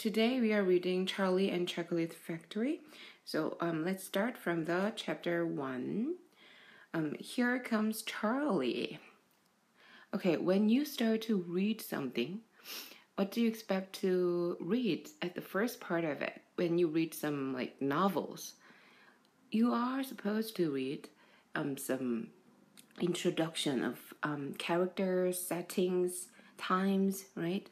Today we are reading Charlie and Chocolate Factory. So let's start from the chapter 1. Here comes Charlie. Okay, when you start to read something, what do you expect to read at the first part of it? When you read some like novels, you are supposed to read some introduction of characters, settings, times, right?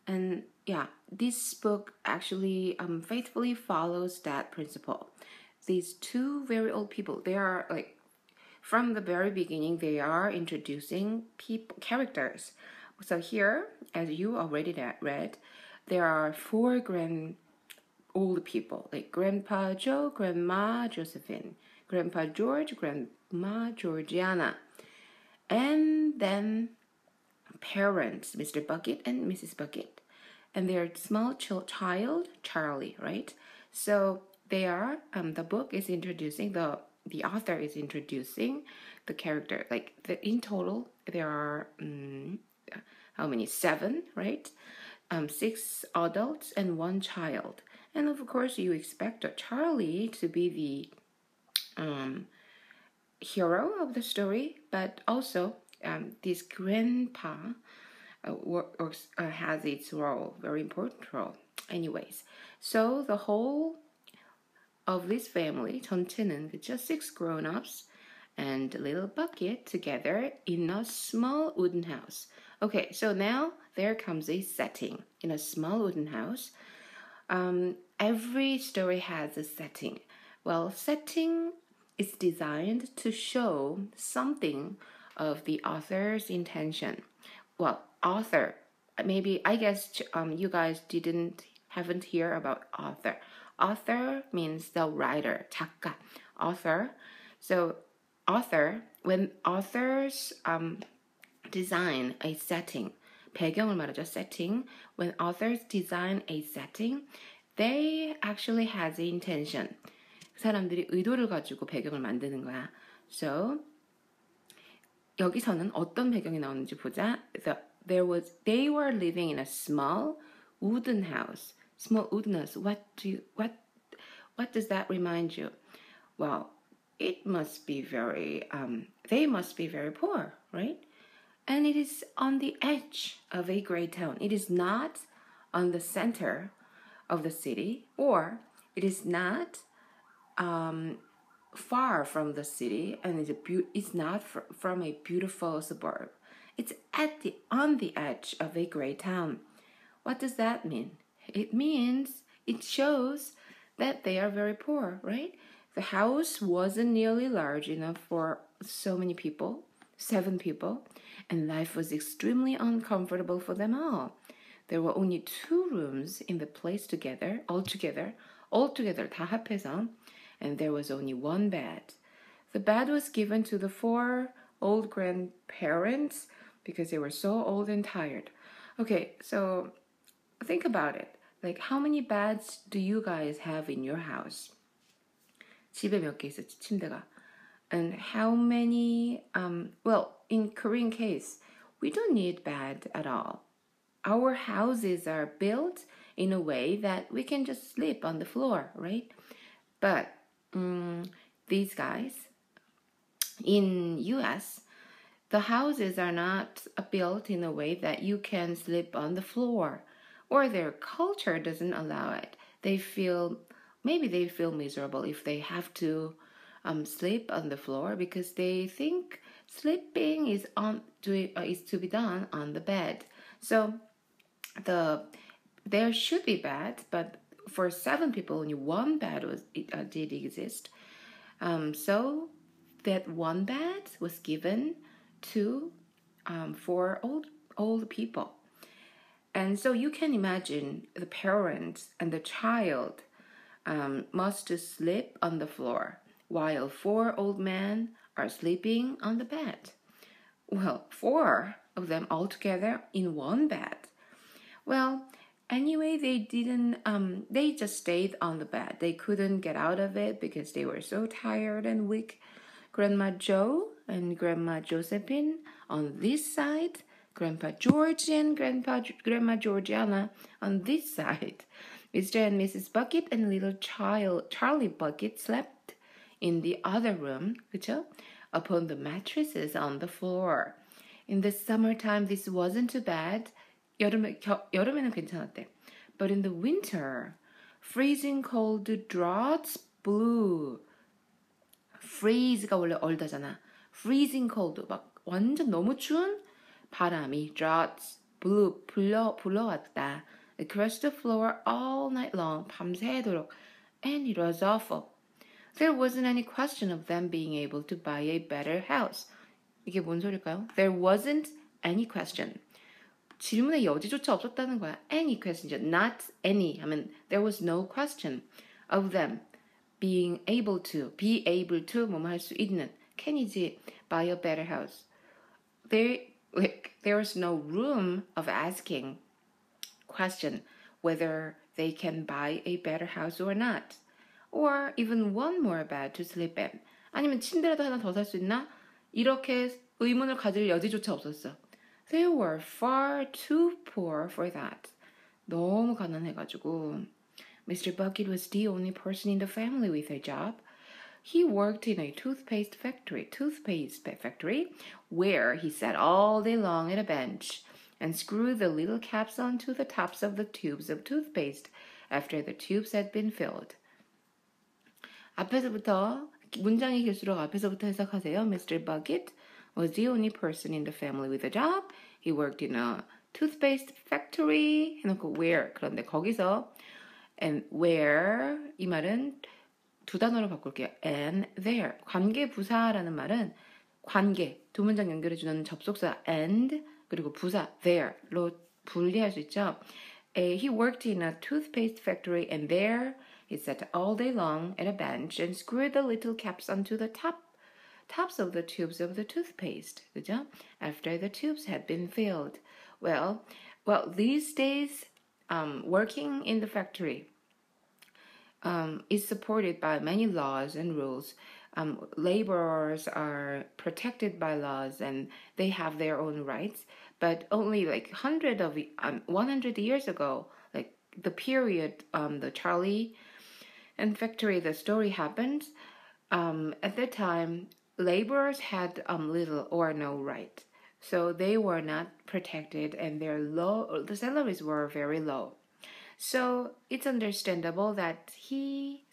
And yeah, this book actually faithfully follows that principle. These two very old people, they are like, from the very beginning, they are introducing characters. So here, as you already read, there are four old people, like Grandpa Joe, Grandma Josephine, Grandpa George, Grandma Georgiana, and then parents, Mr. Bucket and Mrs. Bucket, and their small child, Charlie, right? So they are, the book is introducing, the author is introducing the character, like in total, there are, how many? 7, right? 6 adults and 1 child. And of course, you expect Charlie to be the hero of the story, but also this grandpa has its role, very important role. Anyways, so the whole of this family, 전체는 just 6 grown-ups and little Bucket together in a small wooden house. Okay, so now there comes a setting in a small wooden house. Every story has a setting. Well, setting is designed to show something of the author's intention. Well, author, maybe, I guess you guys haven't heard about author. Author means the writer, 작가, author. So author, when authors design a setting, 배경을 말하죠, setting. When authors design a setting, they actually has the intention. 사람들이 의도를 가지고 배경을 만드는 거야. So 여기서는 어떤 배경이 나오는지 보자. They were living in a small wooden house. Small wooden house. What does that remind you? Well, it must be they must be very poor, right? And it is on the edge of a great town. It is not on the center of the city, or it is not far from the city, and it's not from a beautiful suburb. It's on the edge of a great town. What does that mean? It shows that they are very poor, right? The house wasn't nearly large enough for so many people, 7 people, and life was extremely uncomfortable for them all. There were only 2 rooms in the place altogether, 다 합해서, and there was only 1 bed. The bed was given to the 4 old grandparents because they were so old and tired. Okay, so think about it. Like, how many beds do you guys have in your house? 집에 몇 개 있었지, 침대가? And how many, well, in Korean case, we don't need bed at all. Our houses are built in a way that we can just sleep on the floor, right? But these guys, in US, the houses are not built in a way that you can sleep on the floor, or their culture doesn't allow it. Maybe they feel miserable if they have to sleep on the floor because they think sleeping is to be done on the bed. So there should be bed, but for 7 people, only 1 bed did exist. So that 1 bed was given to 4 old people. And so you can imagine the parents and the child must sleep on the floor while 4 old men are sleeping on the bed. Well, 4 of them all together in 1 bed. Well, anyway, they just stayed on the bed. They couldn't get out of it because they were so tired and weak. Grandma Joe and Grandma Josephine on this side Grandpa George and Grandma Georgiana on this side. Mr. and Mrs. Bucket and little Charlie Bucket slept in the other room, 그쵸? Upon the mattresses on the floor. In the summertime, this wasn't too bad. 여름에는 괜찮았대. But in the winter, freezing cold draughts blew. freeze가 원래 얼다잖아. freezing cold, 막 완전 너무 추운 바람이 draughts blew, 불러왔다. across the floor all night long, 밤새도록. And it was awful. There wasn't any question of them being able to buy a better house. 이게 뭔 소릴까요? There wasn't any question. 질문의 여지조차 없었다는 거야. Any question, not any 하면 there was no question of them being able to, be able to 뭐뭐 할 수 있는 can이지 buy a better house. There was no room of asking question whether they can buy a better house or not. Or even one more bed to sleep in. 아니면 침대라도 하나 더 살 수 있나? 이렇게 의문을 가질 여지조차 없었어. They were far too poor for that. 너무 가난해가지고. Mr. Bucket was the only person in the family with a job. He worked in a toothpaste factory, where he sat all day long at a bench and screwed the little caps onto the tops of the tubes of toothpaste after the tubes had been filled. 앞에서부터 문장이 길수록 앞에서부터 해석하세요. Mr. Bucket was the only person in the family with a job. He worked in a toothpaste factory. 해놓고 where. 그런데 거기서 and where 이 말은 두 단어로 바꿀게요. and there. 관계 부사라는 말은 관계 두 문장 연결해주는 접속사 and 그리고 부사 there로 분리할 수 있죠. He worked in a toothpaste factory and there he sat all day long at a bench and screwed the little caps onto the tops of the tubes of the toothpaste. 그죠? After the tubes had been filled. Well, these days, working in the factory is supported by many laws and rules. Laborers are protected by laws and they have their own rights. But only like 100 years ago, like the period, the Charlie and factory, the story happened. At that time, laborers had little or no right. So they were not protected and the salaries were very low. So it's understandable that he,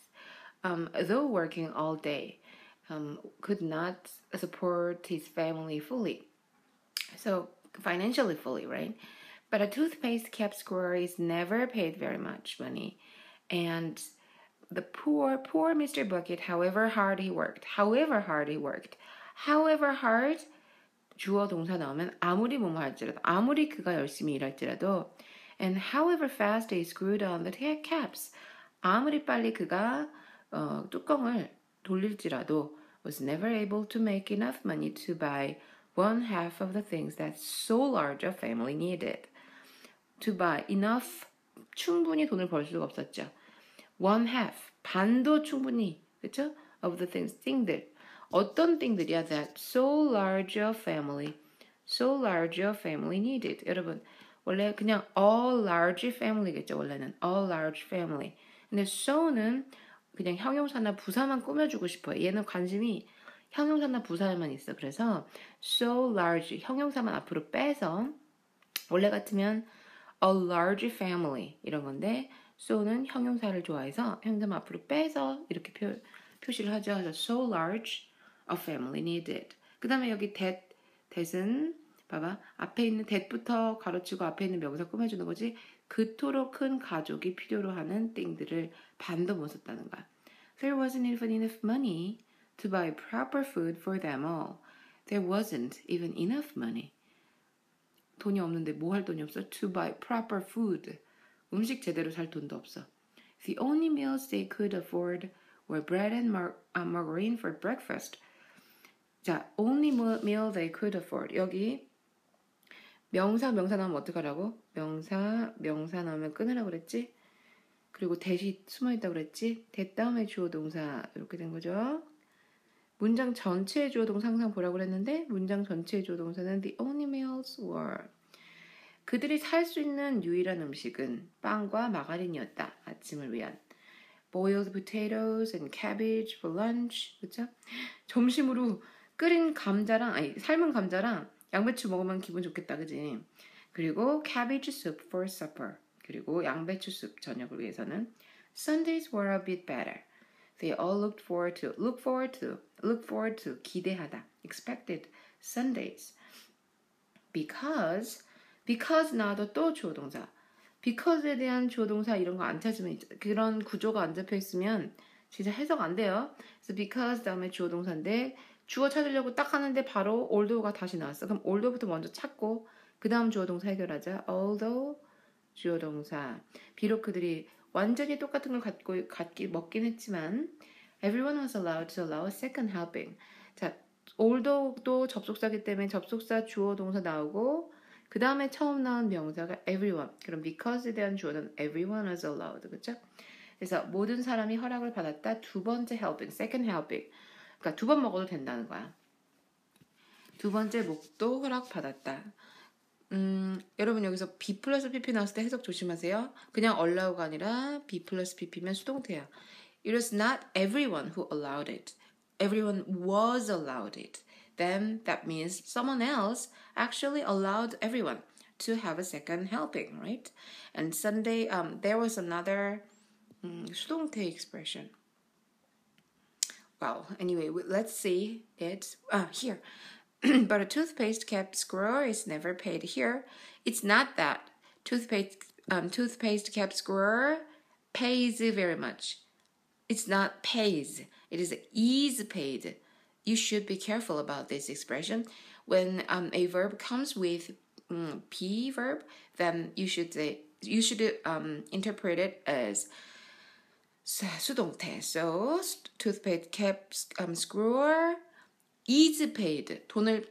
though working all day, could not support his family fully. So financially fully, right? But a toothpaste cap scorer is never paid very much money. And the poor Mr. Bucket, however hard he worked, 주어 동사 나오면 아무리 뭐뭐 할지라도, 아무리 그가 열심히 일할지라도, and however fast he screwed on the caps, 아무리 빨리 그가 뚜껑을 돌릴지라도, was never able to make enough money to buy one half of the things that so large a family needed. To buy enough, 충분히 돈을 벌 수가 없었죠. One half, 반도 충분히, 그쵸? Of the things, 어떤 thing들이야 that so large a family needed. 여러분, 원래 그냥 all large family겠죠, 원래는. all large family. 근데 so는 그냥 형용사나 부사만 꾸며주고 싶어요. 얘는 관심이 형용사나 부사에만 있어. 그래서 so large, 형용사만 앞으로 빼서 원래 같으면 a large family 이런 건데 so는 형용사를 좋아해서 형용사만 앞으로 빼서 이렇게 표시를 하죠. 그래서 so large a family needed. 그 다음에 여기 that은 봐봐. 앞에 있는 that부터 가로치고 앞에 있는 명사 꾸며주는 거지. 그토록 큰 가족이 필요로 하는 thing들을 반도 못 썼다는 거야. There wasn't even enough money to buy proper food for them all. There wasn't even enough money. 돈이 없는데 뭐 할 돈이 없어? To buy proper food. 음식 제대로 살 돈도 없어. The only meals they could afford were bread and margarine for breakfast. 자, only meal they could afford. 여기 명사 나오면 어떡하라고? 명사 나오면 끊으라고 그랬지? 그리고 that이 숨어있다고 그랬지? that 다음에 주어 동사 이렇게 된 거죠. 문장 전체의 주어 동사 항상 보라고 그랬는데 문장 전체의 주어 동사는 the only meals were. 그들이 살 수 있는 유일한 음식은 빵과 마가린이었다. 아침을 위한. boiled potatoes and cabbage for lunch. 그쵸? 점심으로 끓인 감자랑 삶은 감자랑 양배추 먹으면 기분 좋겠다. 그지? 그리고 cabbage soup for supper. 그리고 양배추 숲 저녁을 위해서는 Sundays were a bit better. They all look forward to 기대하다. expected Sundays. because 나도 또 주어 동사. because에 대한 주어 동사 이런 거 안 찾으면 그런 구조가 안 잡혀 있으면 진짜 해석 안 돼요. 그래서 because 다음에 주어 동사인데 주어 찾으려고 딱 하는데 바로 although가 다시 나왔어. 그럼 although부터 먼저 찾고 그 다음 주어 동사 해결하자. although 주어 동사. 비록 그들이 완전히 똑같은 걸 먹긴 했지만 everyone was allowed to allow a second helping. 자, although도 접속사기 때문에 접속사 주어 동사 나오고 그 다음에 처음 나온 명사가 everyone. 그럼 because에 대한 주어는 everyone was allowed. 그렇죠? 그래서 모든 사람이 허락을 받았다. 두 번째 helping, second helping. 그러니까 두 번 먹어도 된다는 거야. 두 번째 목도 허락받았다. 여러분 여기서 be 플러스 pp 나왔을 때 해석 조심하세요. 그냥 allow가 아니라 be 플러스 pp면 수동태야. It was not everyone who allowed it. Everyone was allowed it. Then that means someone else actually allowed everyone to have a second helping, right? And Sunday, there was another 수동태 expression. Well, anyway, let's see it. Here. But a toothpaste kept squirrel is never paid here. It's not that toothpaste kept squirrel pays very much. It's not pays. It is paid. You should be careful about this expression. When a verb comes with be verb, then you should interpret it as 수동태. So toothpaste kept squirrel is paid. 돈을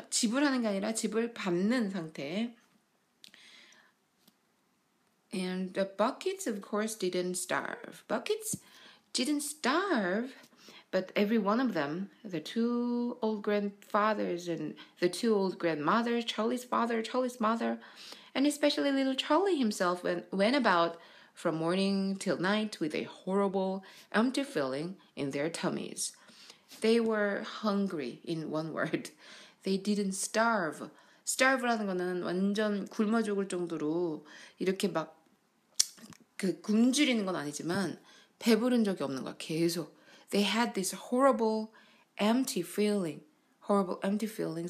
지불하는 게 아니라 지불 받는 상태. And the buckets, of course, didn't starve. Buckets didn't starve, but every one of them, the two old grandfathers and the two old grandmothers, Charlie's father, Charlie's mother, and especially little Charlie himself went about from morning till night with a horrible, empty feeling in their tummies. They were hungry, in one word. They didn't starve. starve라는 거는 완전 굶어 죽을 정도로 이렇게 막 굶주리는 건 아니지만 배부른 적이 없는 거야, 계속. They had this horrible, empty feelings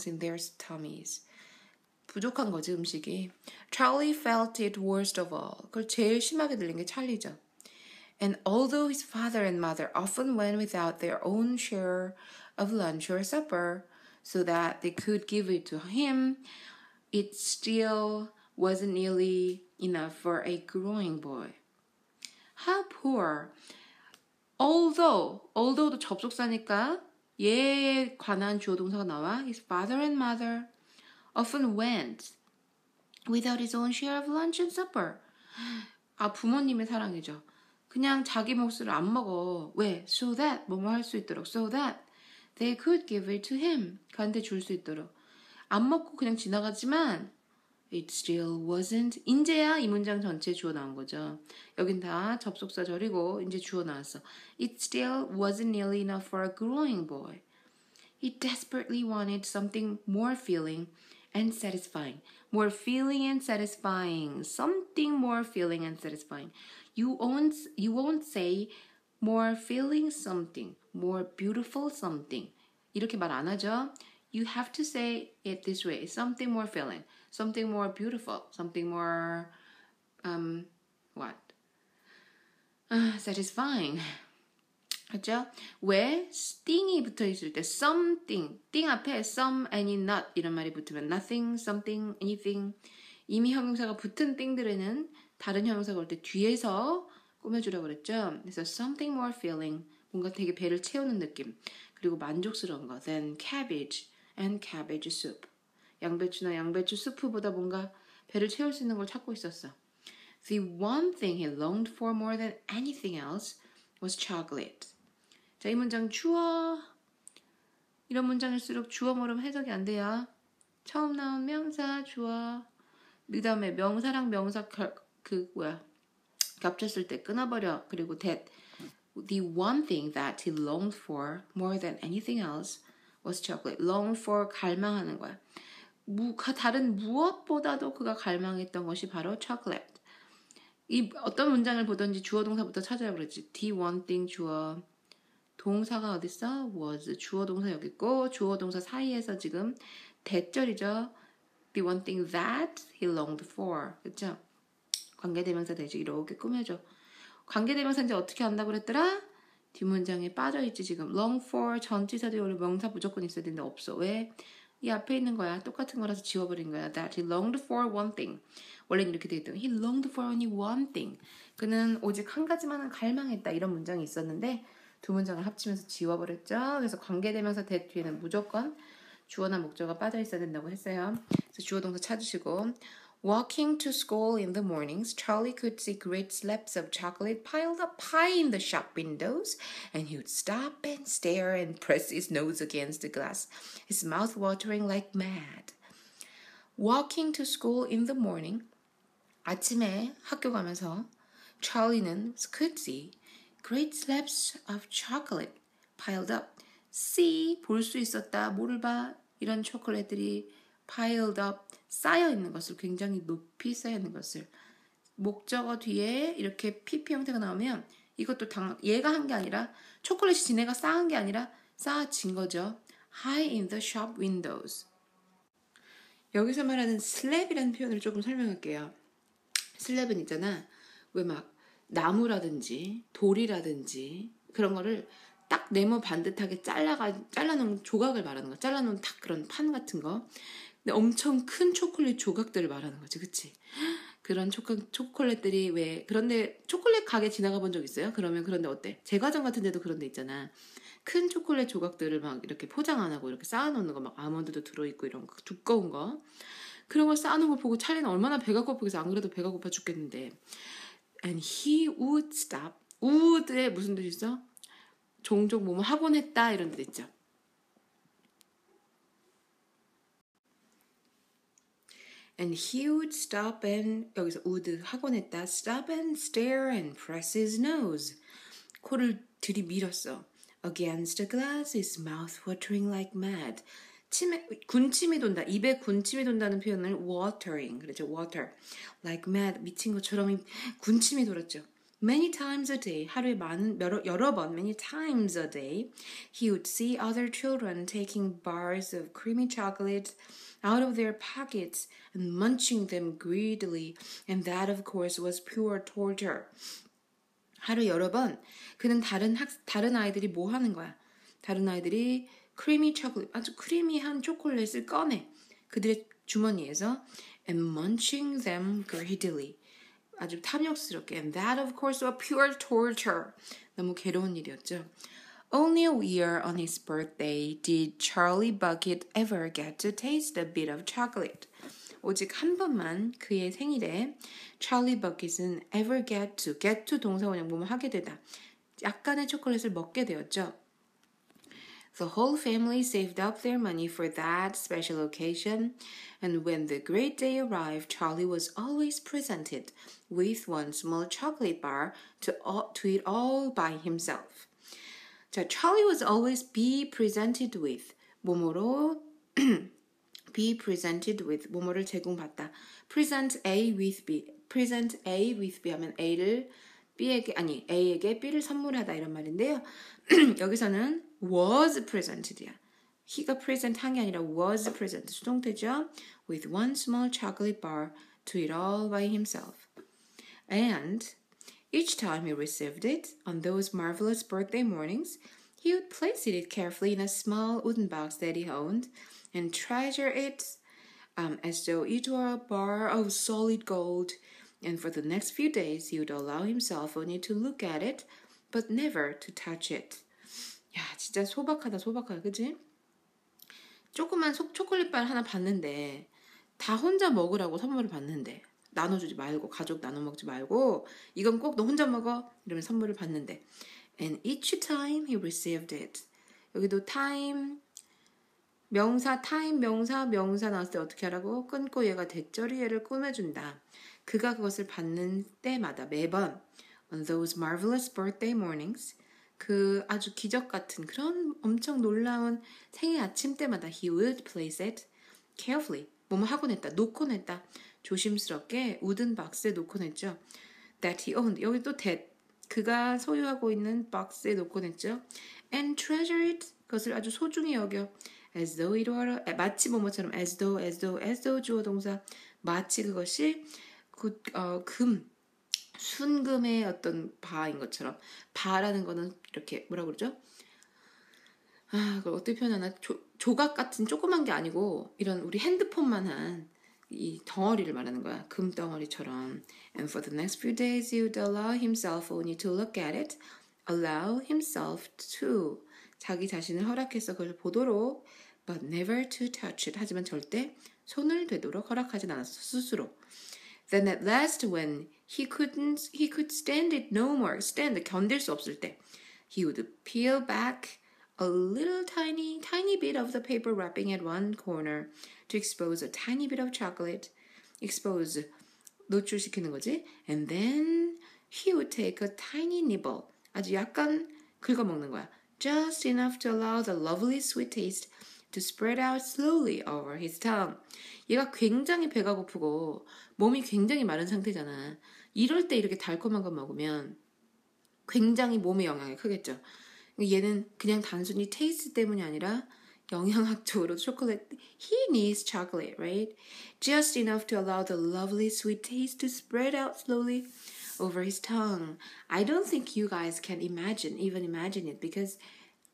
in their tummies. 부족한 거지, 음식이. Charlie felt it worst of all. 그걸 제일 심하게 들린 게 찰리죠. And although his father and mother often went without their own share of lunch or supper so that they could give it to him, it still wasn't nearly enough for a growing boy. How poor. Although도 접속사니까 얘에 관한 주어 동사가 나와. His father and mother often went without his own share of lunch and supper. 부모님의 사랑이죠. 그냥 자기 몫을 안 먹어. 왜? So that 뭐뭐 할 수 있도록. So that they could give it to him. 그한테 줄 수 있도록. 안 먹고 그냥 지나가지만 it still wasn't. 인제야 이 문장 전체 주어 나온 거죠. 여긴 다 접속사 절이고 이제 주어 나왔어. It still wasn't nearly enough for a growing boy. He desperately wanted something more filling and satisfying. More filling and satisfying. Something more filling and satisfying. You won't say more filling something, more beautiful something. 이렇게 말 안 하죠. You have to say it this way. Something more filling, something more beautiful, something more satisfying. 그렇죠? 왜 sting이 붙어 있을 때 something, 띵 앞에 some, any, not 이런 말이 붙으면 nothing, something, anything. 이미 형용사가 붙은 띵들에는 다른 형용사가 올 때 뒤에서 꾸며주라고 그랬죠. 그래서 something more filling, 뭔가 되게 배를 채우는 느낌. 그리고 만족스러운 거. Then cabbage and cabbage soup. 양배추나 양배추 수프보다 뭔가 배를 채울 수 있는 걸 찾고 있었어. The one thing he longed for more than anything else was chocolate. 자, 이 문장 주어 이런 문장일수록 주어 모르면 해석이 안 돼요. 처음 나온 명사 주어. 그 다음에 명사랑 명사 겹쳤을 때 끊어버려. 그리고 that the one thing that he longed for more than anything else was chocolate. Long for 갈망하는 거야. 다른 무엇보다도 그가 갈망했던 것이 바로 chocolate. 이 어떤 문장을 보든지 주어 동사부터 찾아야 그랬지. the one thing 주어. 동사가 어딨어? was. 주어 동사 여기 있고 주어 동사 사이에서 지금 대절이죠. The one thing that he longed for. 그쵸? 관계대명사 대지 이렇게 꾸며줘. 관계대명사 이제 어떻게 한다고 그랬더라? 뒷문장에 빠져있지 지금. long for 전치사도 원래 명사 무조건 있어야 되는데 없어. 왜? 이 앞에 있는 거야. 똑같은 거라서 지워버린 거야. That he longed for one thing. 원래는 이렇게 되어 있던 He longed for only one thing. 그는 오직 한 가지만은 갈망했다. 이런 문장이 있었는데 두 문장을 합치면서 지워버렸죠. 그래서 관계대명사 that 뒤에는 무조건 주어나 목적어가 빠져 있어야 된다고 했어요. 그래서 주어 동사 찾으시고 Walking to school in the mornings, Charlie could see great slabs of chocolate piled up high in the shop windows, and he would stop and stare and press his nose against the glass, his mouth watering like mad. Walking to school in the morning, 아침에 학교 가면서 Charlie는 could see great slabs of chocolate piled up. see, 볼 수 있었다. 뭐를 봐? 이런 초콜릿들이 piled up, 쌓여 있는 것을, 굉장히 높이 쌓여 있는 것을. 목적어 뒤에 이렇게 PP 형태가 나오면 이것도 얘가 한 게 아니라 초콜릿이 지네가 쌓은 게 아니라 쌓아진 거죠. High in the shop windows. 여기서 말하는 slab이라는 표현을 조금 설명할게요. 슬랩은 있잖아. 왜 막 나무라든지 돌이라든지 그런 거를 딱 네모 반듯하게 잘라놓은 조각을 말하는 거야. 잘라놓은 딱 그런 판 같은 거. 근데 엄청 큰 초콜릿 조각들을 말하는 거지. 그치? 그런 초콜릿들이 왜 그런데 초콜릿 가게 지나가 본 적 있어요? 그러면 그런데 어때? 제과점 같은 데도 그런 데 있잖아. 큰 초콜릿 조각들을 막 이렇게 포장 안 하고 이렇게 쌓아놓는 거, 막 아몬드도 들어있고 이런 거, 두꺼운 거. 그런 걸 쌓아놓은 거 보고 찰리는 얼마나 배가 고프겠어. 안 그래도 배가 고파 죽겠는데. And he would stop. would에 무슨 뜻이 있어? 종종 뭐뭐 하곤 했다 이런 뜻 있죠. And he would stop and 여기서 would 하곤 했다. Stop and stare and press his nose. 코를 들이밀었어. Against the glass, his mouth watering like mad. 군침이 돈다. 입에 군침이 돈다는 표현을 watering. 그렇죠. water. Like mad. 미친 것처럼 군침이 돌았죠. Many times a day. 하루에 여러 번. Many times a day. He would see other children taking bars of creamy chocolate out of their pockets and munching them greedily. And that, of course, was pure torture. 하루 여러 번 그는 다른 아이들이 뭐 하는 거야? 다른 아이들이 크리미 초콜릿, 아주 크리미한 초콜릿을 꺼내 그들의 주머니에서 and munching them greedily. 아주 탐욕스럽게. And that of course was pure torture. 너무 괴로운 일이었죠. Only a year on his birthday did Charlie Bucket ever get to taste a bit of chocolate. 오직 한 번만 그의 생일에 찰리 버킷은 ever get to 동사원형 뭐뭐 하게 되다. 약간의 초콜릿을 먹게 되었죠. The whole family saved up their money for that special occasion, and when the great day arrived, Charlie was always presented with one small chocolate bar to eat all by himself. 자, Charlie was always be presented with 뭐뭐로 be presented with 뭐뭐를 제공받다. present A with B. present A with B 하면 A를 A에게 B를 선물하다 이런 말인데요. 여기서는 was presented야. he가 present 한 게 아니라 was present. 수동태죠. with one small chocolate bar to eat all by himself. And each time he received it on those marvelous birthday mornings, he would place it carefully in a small wooden box that he owned and treasure it as though it were a bar of solid gold. And for the next few days, he would allow himself only to look at it, but never to touch it. 야, 진짜 소박하다, 그치? 조그만 초콜릿발 하나 받는데 다 혼자 먹으라고 선물을 받는데 나눠주지 말고, 가족 나눠 먹지 말고 이건 꼭 너 혼자 먹어 이러면 선물을 받는데 And each time he received it. 여기도 time 명사, 타임, 명사 나왔을 때 어떻게 하라고? 끊고 얘가 대절이 얘를 꾸며준다. 그가 그것을 받는 때마다 매번 on those marvelous birthday mornings 그 아주 기적 같은 그런 엄청 놀라운 생일 아침 때마다 he would place it carefully 뭐뭐 하고 냈다 놓고 냈다 조심스럽게 우든 박스에 놓고 냈죠. that he owned 여기 또 that 그가 소유하고 있는 박스에 놓고 냈죠. and treasure it 그것을 아주 소중히 여겨 as though it were 마치 뭐뭐처럼 as though 주어 동사 마치 그것이 순금의 어떤 바인 것처럼 바라는 거는 이렇게 뭐라 그러죠? 그걸 어떻게 표현하나? 조각 같은 조그만 게 아니고 이런 우리 핸드폰만한 이 덩어리를 말하는 거야. 금 덩어리처럼. And for the next few days, he would allow himself only to look at it. Allow himself to. 자기 자신을 허락해서 그걸 보도록. But never to touch it. 하지만 절대 손을 대도록 허락하진 않았어. 스스로. Then at last, when he could stand it no more. stand, 견딜 수 없을 때. He would peel back a little tiny bit of the paper wrapping at one corner to expose a tiny bit of chocolate. expose, 노출시키는 거지. And then he would take a tiny nibble. 아주 약간 긁어먹는 거야. Just enough to allow the lovely sweet taste to spread out slowly over his tongue. 얘가 굉장히 배가 고프고 몸이 굉장히 마른 상태잖아. 이럴 때 이렇게 달콤한 거 먹으면 굉장히 몸에 영향이 크겠죠. 얘는 그냥 단순히 테이스트 때문이 아니라 영양학적으로 초콜릿 he needs chocolate, right? Just enough to allow the lovely sweet taste to spread out slowly over his tongue. I don't think you guys can even imagine it because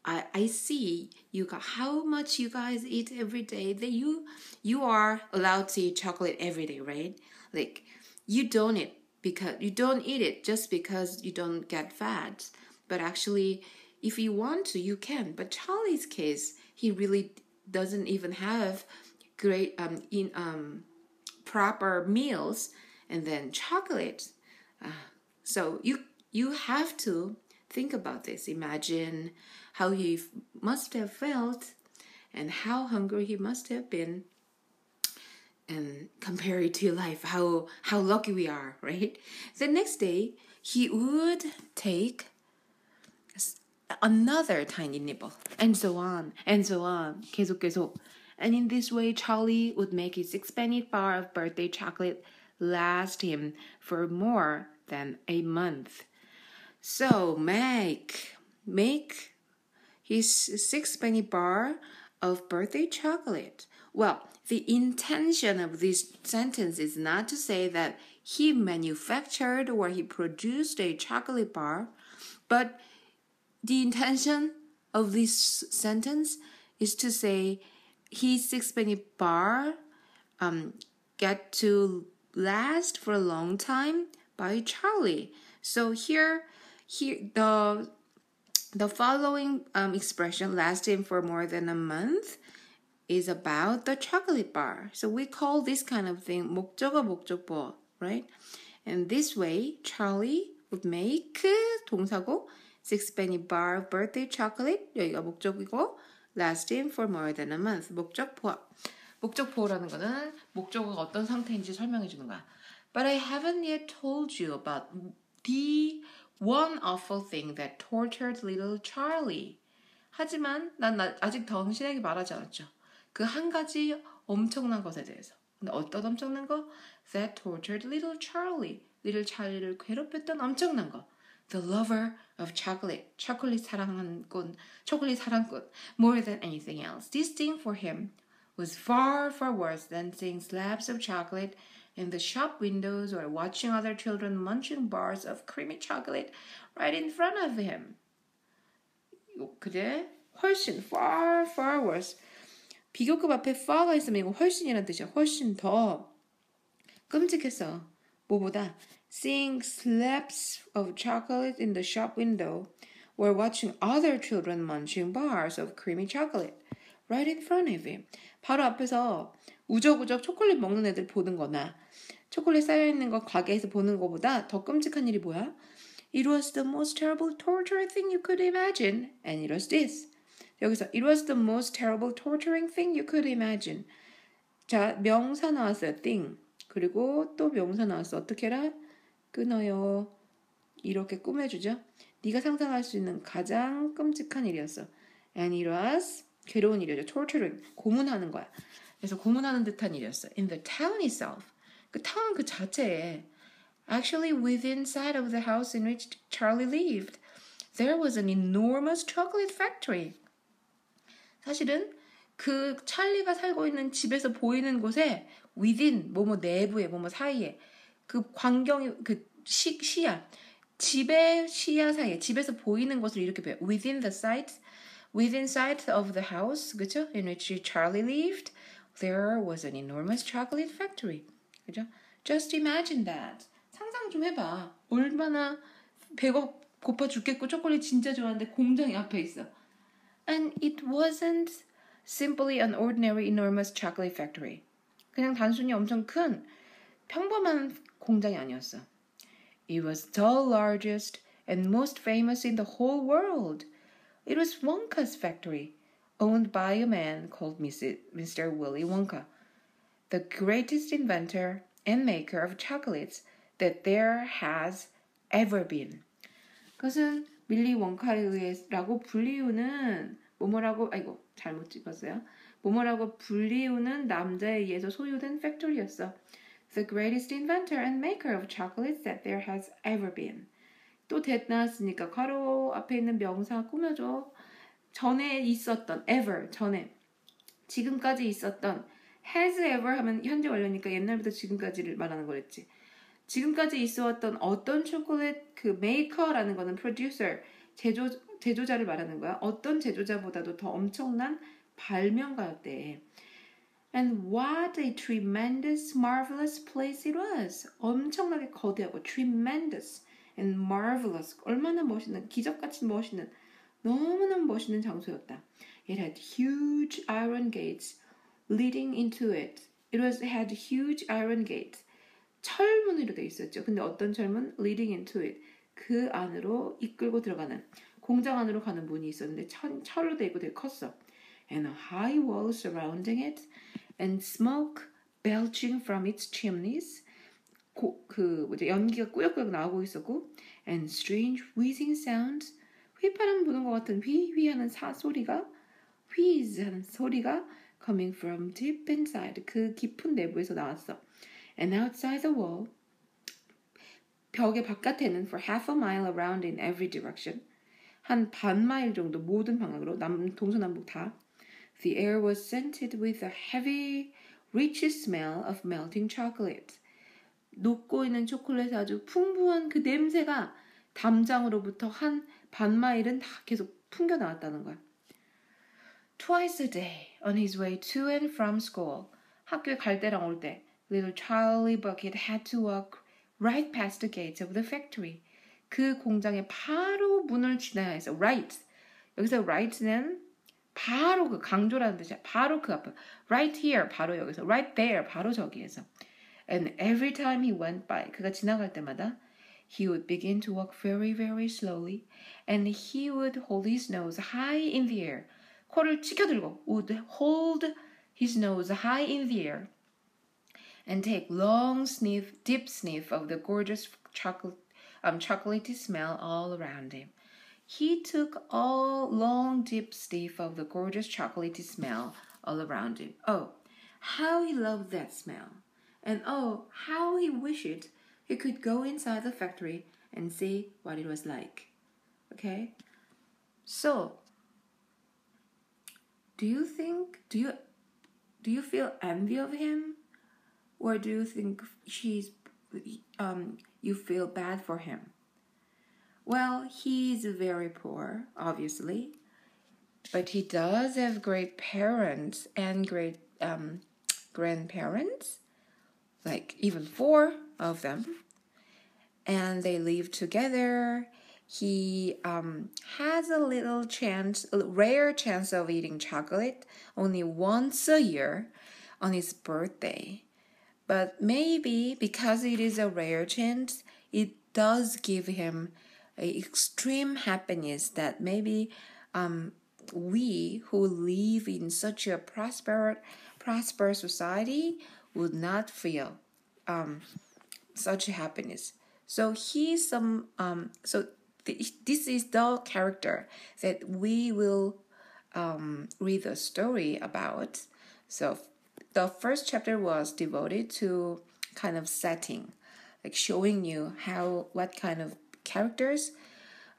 I see how much you guys eat every day. That you are allowed to eat chocolate every day, right? Like you don't eat it just because you don't get fat, but actually if you want to, you can. But Charlie's case, he really doesn't even have great proper meals, and then chocolate. So you have to think about this. Imagine how he must have felt and how hungry he must have been. And compare it to life, how lucky we are, right? The next day, he would take another tiny nibble, and so on, 계속. And in this way, Charlie would make his 6-penny bar of birthday chocolate last him for more than a month. So make his 6-penny bar of birthday chocolate. Well, the intention of this sentence is not to say that he manufactured or he produced a chocolate bar, but the intention of this sentence is to say his 6-penny bar get to last for a long time by Charlie. So here the following expression, last him for more than a month, is about the chocolate bar. So we call this kind of thing 목적어, right? And this way, Charlie would make 동사고 6-penny bar of birthday chocolate. 여기가 목적이고 last him for more than a month. 목적보호라는 거는 목적어가 어떤 상태인지 설명해 주는 거야. But I haven't yet told you about the one awful thing that tortured little Charlie. 하지만 난 아직 당신에게 말하지 않았죠. 그 한 가지 엄청난 것에 대해서. 근데 어떤 엄청난 거? That tortured little Charlie. little Charlie를 괴롭혔던 엄청난 거. The lover of chocolate. 초콜릿 사랑꾼. More than anything else. This thing for him was far, far worse than seeing slabs of chocolate in the shop windows or watching other children munching bars of creamy chocolate right in front of him. 그래? 훨씬, far, far worse. 비교급 앞에 far가 있으면 이거 훨씬이라는 뜻이야. 훨씬 더 끔찍했어. 뭐보다? Seeing slabs of chocolate in the shop window or watching other children munching bars of creamy chocolate right in front of him. 바로 앞에서 우적우적 초콜릿 먹는 애들 보는 거나 초콜릿 쌓여있는 거 가게에서 보는 거보다 더 끔찍한 일이 뭐야? It was the most terrible torture thing you could imagine. And it was this. 여기서 it was the most terrible torturing thing you could imagine. 자, 명사 나왔어요. thing. 그리고 또 명사 나왔어. 어떻게 해라? 끊어요. 이렇게 꾸며주죠. 네가 상상할 수 있는 가장 끔찍한 일이었어. And it was 괴로운 일이죠. torturing. 고문하는 거야. 그래서 고문하는 듯한 일이었어. In the town itself. 그 타운 그 자체에 actually within sight of the house in which Charlie lived, there was an enormous chocolate factory. 사실은 그 찰리가 살고 있는 집에서 보이는 곳에 within 뭐뭐 내부에 뭐뭐 사이에 그 광경이 그 시야 집의 시야 사이에 집에서 보이는 곳을 이렇게 봐요. within sight of the house, 그죠? In which Charlie lived, there was an enormous chocolate factory. 그죠? Just imagine that. 상상 좀 해봐. 얼마나 배가 고파 죽겠고 초콜릿 진짜 좋아하는데 공장이 앞에 있어. And it wasn't simply an ordinary enormous chocolate factory. 그냥 단순히 엄청 큰 평범한 공장이 아니었어. It was the largest and most famous in the whole world. It was Wonka's factory, owned by a man called Mr. Willy Wonka, the greatest inventor and maker of chocolates that there has ever been. 그것은 밀리 원카에 의해라고 불리우는 뭐뭐라고 잘못 찍었어요. 뭐뭐라고 불리우는 남자에 의해서 소유된 팩토리였어. The greatest inventor and maker of chocolates that there has ever been. 또 that 나왔으니까 괄호 앞에 있는 명사 꾸며줘. 전에 있었던 ever 전에 지금까지 있었던 has ever 하면 현재 완료니까 옛날부터 지금까지를 말하는 거랬지. 지금까지 있어왔던 어떤 초콜릿 그 메이커라는 거는 producer 제조자를 말하는 거야. 어떤 제조자보다도 더 엄청난 발명가였대. And what a tremendous, marvelous place it was. 엄청나게 거대하고 tremendous and marvelous. 얼마나 멋있는, 기적같이 멋있는, 너무너무 멋있는 장소였다. It had huge iron gates leading into it. It had huge iron gates. 철문으로 되어 있었죠. 근데 어떤 철문? Leading into it. 그 안으로 이끌고 들어가는 공장 안으로 가는 문이 있었는데 철로 되어 있고 되게 컸어. And a high wall surrounding it and smoke belching from its chimneys. 연기가 꾸역꾸역 나오고 있었고 and strange whizzing sounds. 휘파람 부는 것 같은 휘휘하는 소리가 whiz 하는 소리가 coming from deep inside. 그 깊은 내부에서 나왔어. And outside the wall, 벽의 바깥에는 for half a mile around in every direction, 한 반마일 정도 모든 방향으로 동서남북 다, the air was scented with a heavy, rich smell of melting chocolate. 녹고 있는 초콜릿의 아주 풍부한 그 냄새가 담장으로부터 한 반마일은 다 계속 풍겨 나왔다는 거야. Twice a day, on his way to and from school, 학교에 갈 때랑 올 때, little Charlie Bucket had to walk right past the gates of the factory. 그 공장의 바로 문을 지나야 해서 right. 여기서 right는 바로 그 강조라는 뜻이야. 바로 그 앞에. Right here, 바로 여기서. Right there, 바로 저기에서. And every time he went by, 그가 지나갈 때마다 he would begin to walk very, very slowly and he would hold his nose high in the air. 코를 치켜들고 would hold his nose high in the air and take long deep sniff of the gorgeous chocolatey smell all around him. He took a long deep sniff of the gorgeous chocolatey smell all around him. Oh, how he loved that smell. And oh, how he wished he could go inside the factory and see what it was like. Okay? So, do you feel envy of him? Or do you think you feel bad for him? Well, he's very poor, obviously, but he does have great parents and great grandparents, like even 4 of them, and they live together. He has a rare chance of eating chocolate only once a year on his birthday. But maybe because it is a rare chance, it does give him an extreme happiness that maybe we who live in such a prosperous society would not feel such happiness. So this is the character that we will read the story about. So the first chapter was devoted to kind of setting, like showing you what kind of characters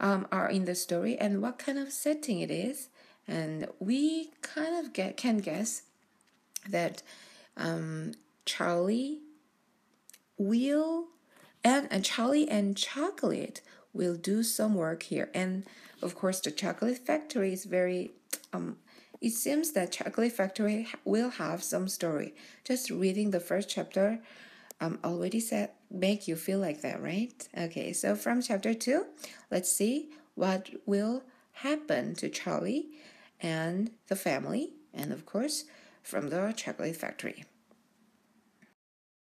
are in the story and what kind of setting it is. And we kind of can guess that Charlie and Chocolate will do some work here. And of course, the Chocolate Factory is very it seems that Chocolate Factory will have some story. Just reading the first chapter already make you feel like that, right? Okay, so from chapter 2, let's see what will happen to Charlie and the family, and of course, from the Chocolate Factory.